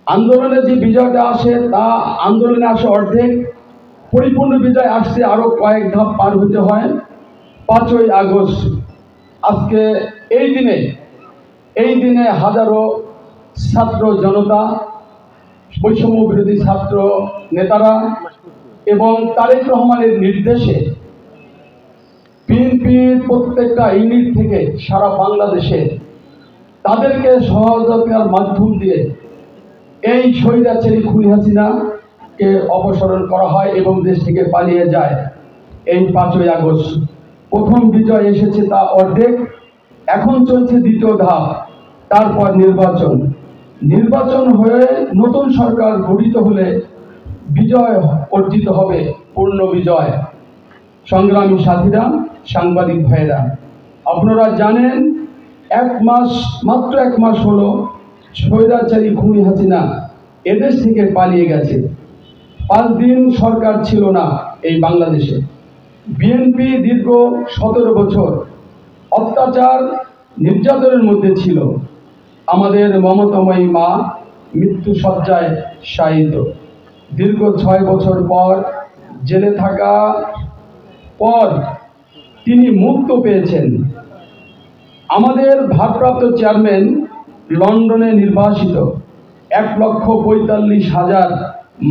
আন্দোলনে যে বিজয়টা আসে তা আন্দোলনে আসে অর্ধেক, পরিপূর্ণ বিজয় আসছে আরো কয়েক ধাপ পার হতে হয়। 5ই আগস্ট আজকে এই দিনে হাজারো ছাত্র জনতা, বৈষম্য বিরোধী ছাত্র নেতারা এবং তারেক রহমানের নির্দেশে বিএনপির প্রত্যেকটা ইউনিট থেকে সারা বাংলাদেশে তাদেরকে সহযোগিতার মাধ্যম দিয়ে এই স্বৈরাচারী খুনি হাসিনাকে অপসারণ করা হয় এবং দেশ থেকে পালিয়ে যায়। এই 5ই আগস্ট প্রথম বিজয় এসেছে, তা অর্ধেক। এখন চলছে দ্বিতীয় ধাপ, তারপর নির্বাচন হয়ে নতুন সরকার গঠিত হলে বিজয় অর্জিত হবে, পূর্ণ বিজয়। সংগ্রামী সাথীরা, সাংবাদিক ভাইয়েরা, আপনারা জানেন মাত্র এক মাস হলো স্বৈরাচারী খুনি হাসিনা এদেশ থেকে পালিয়ে গেছে। 5 দিন সরকার ছিল না এই বাংলাদেশে। বিএনপি দীর্ঘ 17 বছর অত্যাচার নির্যাতনের মধ্যে ছিল। আমাদের মমতাময়ী মা মৃত্যু শয্যায় শায়িত। দীর্ঘ 6 বছর পর জেলে থাকা পর তিনি মুক্ত পেয়েছেন। আমাদের ভারপ্রাপ্ত চেয়ারম্যান লন্ডনে নির্বাসিত। 1,45,000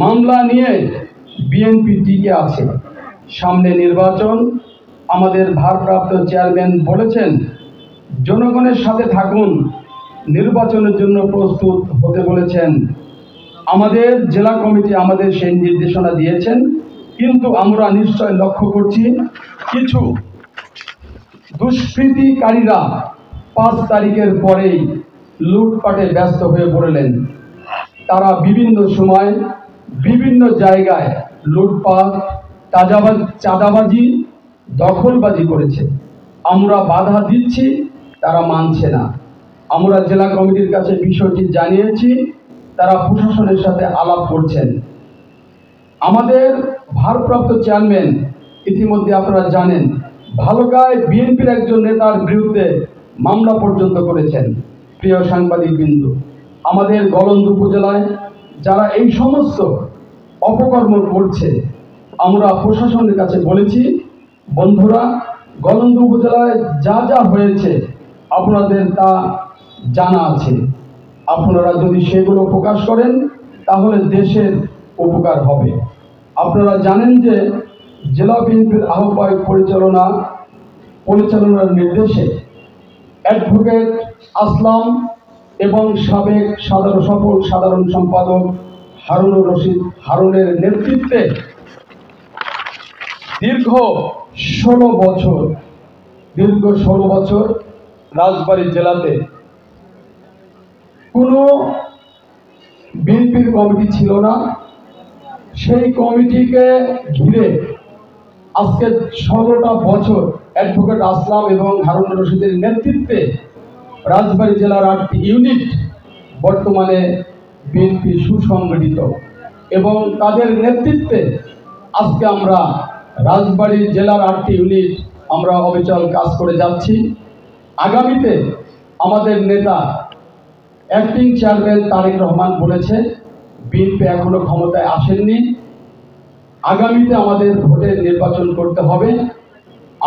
মামলা নিয়ে বিএনপি টিকে আছে। সামনে নির্বাচন। আমাদের ভারপ্রাপ্ত চেয়ারম্যান বলেছেন, জনগণের সাথে থাকুন, নির্বাচনের জন্য প্রস্তুত হতে বলেছেন। আমাদের জেলা কমিটি আমাদের সেই নির্দেশনা দিয়েছেন, কিন্তু আমরা নিশ্চয় লক্ষ্য করছি কিছু দুষ্কৃতিকারীরা 5 তারিখের পরেই লুটপাটে ব্যস্ত হয়ে পড়লেন। তারা বিভিন্ন সময় বিভিন্ন জায়গায় লুটপাট, চাঁদাবাজি, দখলবাজি করেছে। আমরা বাধা দিচ্ছি, তারা মানছে না। আমরা জেলা কমিটির কাছে বিষয়টি জানিয়েছি, তারা প্রশাসনের সাথে আলাপ করছেন। আমাদের ভারপ্রাপ্ত চেয়ারম্যান ইতিমধ্যে আপনারা জানেন, ভালুকায় বিএনপির একজন নেতার বিরুদ্ধে মামলা পর্যন্ত করেছেন। প্রিয় সাংবাদিকবৃন্দ, আমাদের গলন্দ উপজেলায় যারা এই সমস্ত অপকর্ম করছে, আমরা প্রশাসনের কাছে বলেছি, বন্ধুরা, গলন্দ উপজেলায় যা যা হয়েছে আপনাদের তা জানা আছে। আপনারা যদি সেগুলো প্রকাশ করেন তাহলে দেশের উপকার হবে। আপনারা জানেন যে জেলা বিএনপির আহ্বায়ক পরিচালনার নির্দেশে অ্যাডভোকেট আসলাম এবং সাবেক সাধারণ সম্পাদক হারুনুর রশিদ হারুনের নেতৃত্বে দীর্ঘ 16 বছর রাজবাড়ী জেলাতে কোনো বিএনপির কমিটি ছিল না। সেই কমিটিকে ঘিরে আজকে 16টা বছর অ্যাডভোকেট আসলাম এবং হারুনুর রশিদের নেতৃত্বে রাজবাড়ী জেলার 8টি ইউনিট বর্তমানে বিএনপি সুসংগঠিত এবং তাদের নেতৃত্বে আজকে আমরা রাজবাড়ী জেলার 8টি ইউনিট আমরা অবিচল কাজ করে যাচ্ছি। আগামীতে আমাদের নেতা অ্যাক্টিং চেয়ারম্যান তারেক রহমান বলেছে, বিএনপি এখনো ক্ষমতায় আসেননি, আগামীতে আমাদের ভোটে নির্বাচন করতে হবে,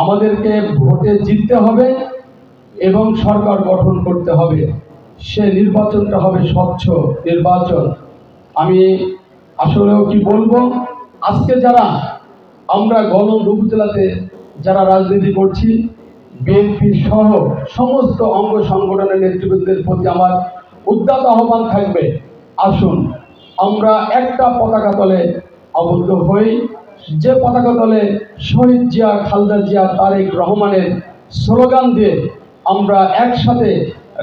আমাদেরকে ভোটে জিততে হবে এবং সরকার গঠন করতে হবে। সে নির্বাচনটা হবে স্বচ্ছ নির্বাচন। আমি আসলেও কি বলবো, আজকে যারা আমরা গলন্দ উপজেলাতে যারা রাজনীতি করছি, বিএনপি সহ সমস্ত অঙ্গ সংগঠনের নেতৃবৃন্দের প্রতি আমার উদাত্ত আহ্বান থাকবে, আসুন আমরা একটা পতাকা তলে আবদ্ধ হই, যে পতাকা তলে শহীদ জিয়া, খালেদা জিয়া, তারেক রহমানের স্লোগান দিয়ে আমরা একসাথে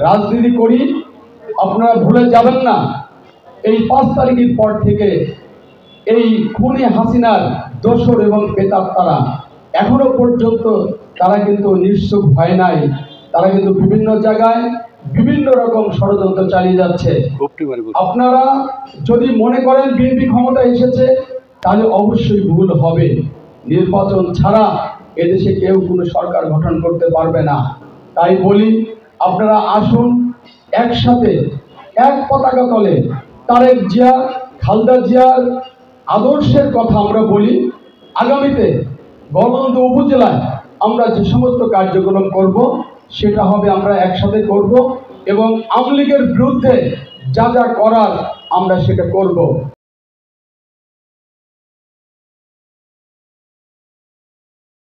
রাজনীতি করি। আপনারা ভুলে যাবেন না, এই 5 তারিখের পর থেকে এই খুনি হাসিনার দোসর এবং প্রেতাত্মারা এখনো পর্যন্ত তারা কিন্তু নিশ্চুপ হয় নাই। তারা কিন্তু বিভিন্ন জায়গায় বিভিন্ন রকম ষড়যন্ত্র চালিয়ে যাচ্ছে। আপনারা যদি মনে করেন বিএনপি ক্ষমতা এসেছে, তাহলে অবশ্যই ভুল হবে। নির্বাচন ছাড়া এদেশে কেউ কোনো সরকার গঠন করতে পারবে না। তাই বলি, আপনারা আসুন একসাথে এক পতাকা তলে তারেক জিয়া, খালেদা জিয়ার আদর্শের কথা আমরা বলি, আগামীতে গণতন্ত্র উপজেলায় আমরা যে সমস্ত কার্যক্রম করব সেটা হবে আমরা একসাথে করব এবং আওয়ামী লীগের বিরুদ্ধে যা যা করার আমরা সেটা করব।